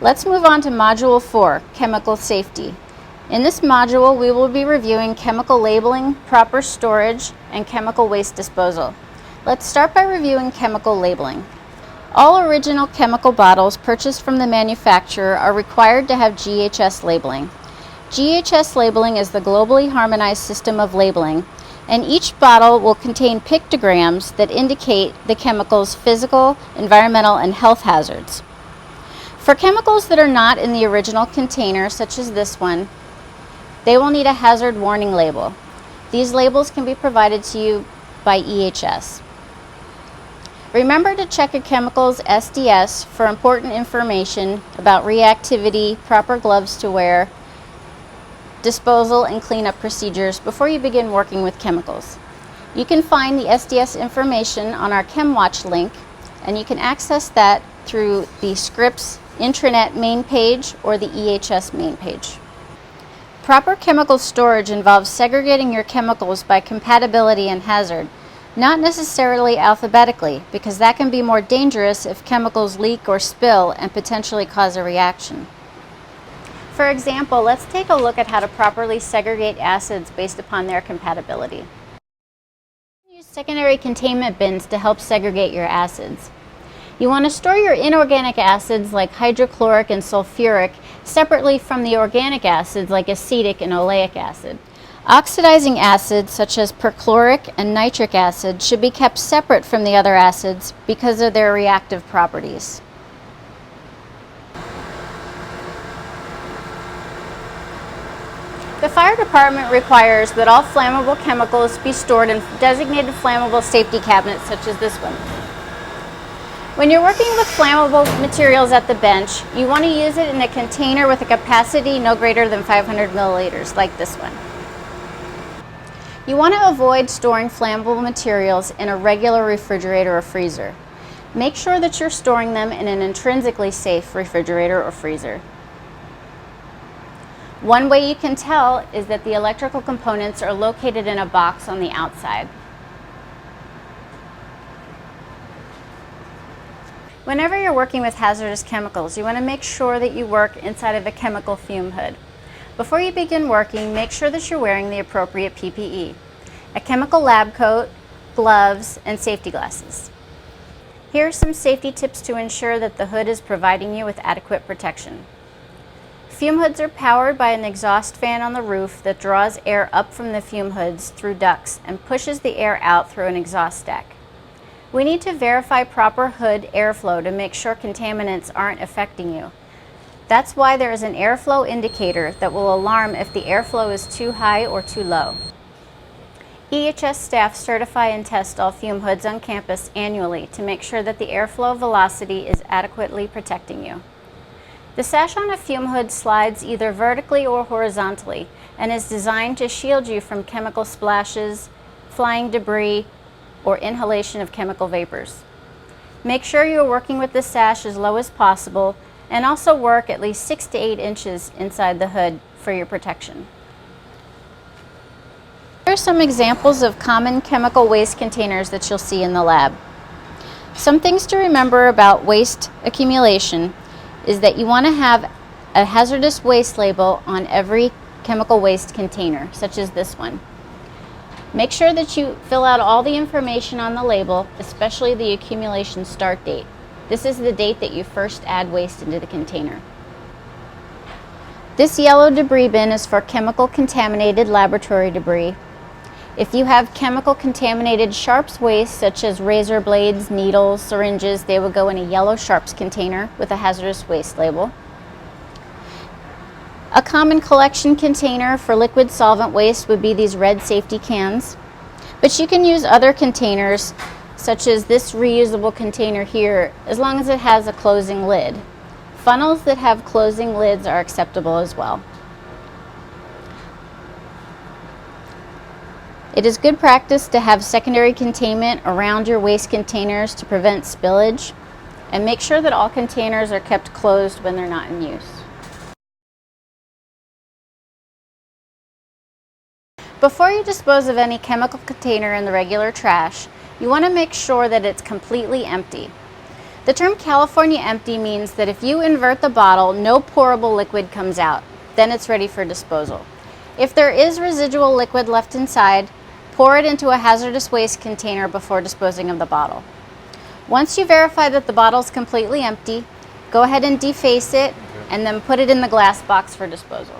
Let's move on to Module 4, Chemical Safety. In this module, we will be reviewing chemical labeling, proper storage, and chemical waste disposal. Let's start by reviewing chemical labeling. All original chemical bottles purchased from the manufacturer are required to have GHS labeling. GHS labeling is the globally harmonized system of labeling, and each bottle will contain pictograms that indicate the chemical's physical, environmental, and health hazards. For chemicals that are not in the original container, such as this one, they will need a hazard warning label. These labels can be provided to you by EHS. Remember to check your chemical's SDS for important information about reactivity, proper gloves to wear, disposal and cleanup procedures before you begin working with chemicals. You can find the SDS information on our ChemWatch link, and you can access that through the Scripps intranet main page or the EHS main page. Proper chemical storage involves segregating your chemicals by compatibility and hazard, not necessarily alphabetically, because that can be more dangerous if chemicals leak or spill and potentially cause a reaction. For example, let's take a look at how to properly segregate acids based upon their compatibility. Use secondary containment bins to help segregate your acids. You want to store your inorganic acids like hydrochloric and sulfuric separately from the organic acids like acetic and oleic acid. Oxidizing acids such as perchloric and nitric acid should be kept separate from the other acids because of their reactive properties. The fire department requires that all flammable chemicals be stored in designated flammable safety cabinets such as this one. When you're working with flammable materials at the bench, you want to use it in a container with a capacity no greater than 500 milliliters, like this one. You want to avoid storing flammable materials in a regular refrigerator or freezer. Make sure that you're storing them in an intrinsically safe refrigerator or freezer. One way you can tell is that the electrical components are located in a box on the outside. Whenever you're working with hazardous chemicals, you want to make sure that you work inside of a chemical fume hood. Before you begin working, make sure that you're wearing the appropriate PPE, a chemical lab coat, gloves, and safety glasses. Here are some safety tips to ensure that the hood is providing you with adequate protection. Fume hoods are powered by an exhaust fan on the roof that draws air up from the fume hoods through ducts and pushes the air out through an exhaust stack. We need to verify proper hood airflow to make sure contaminants aren't affecting you. That's why there is an airflow indicator that will alarm if the airflow is too high or too low. EHS staff certify and test all fume hoods on campus annually to make sure that the airflow velocity is adequately protecting you. The sash on a fume hood slides either vertically or horizontally and is designed to shield you from chemical splashes, flying debris, or inhalation of chemical vapors. Make sure you are working with the sash as low as possible and also work at least 6 to 8 inches inside the hood for your protection. Here are some examples of common chemical waste containers that you'll see in the lab. Some things to remember about waste accumulation is that you want to have a hazardous waste label on every chemical waste container, such as this one. Make sure that you fill out all the information on the label, especially the accumulation start date. This is the date that you first add waste into the container. This yellow debris bin is for chemical contaminated laboratory debris. If you have chemical contaminated sharps waste, such as razor blades, needles, syringes, they will go in a yellow sharps container with a hazardous waste label. A common collection container for liquid solvent waste would be these red safety cans, but you can use other containers such as this reusable container here as long as it has a closing lid. Funnels that have closing lids are acceptable as well. It is good practice to have secondary containment around your waste containers to prevent spillage, and make sure that all containers are kept closed when they're not in use. Before you dispose of any chemical container in the regular trash, you want to make sure that it's completely empty. The term California empty means that if you invert the bottle, no pourable liquid comes out. Then it's ready for disposal. If there is residual liquid left inside, pour it into a hazardous waste container before disposing of the bottle. Once you verify that the bottle is completely empty, go ahead and deface it and then put it in the glass box for disposal.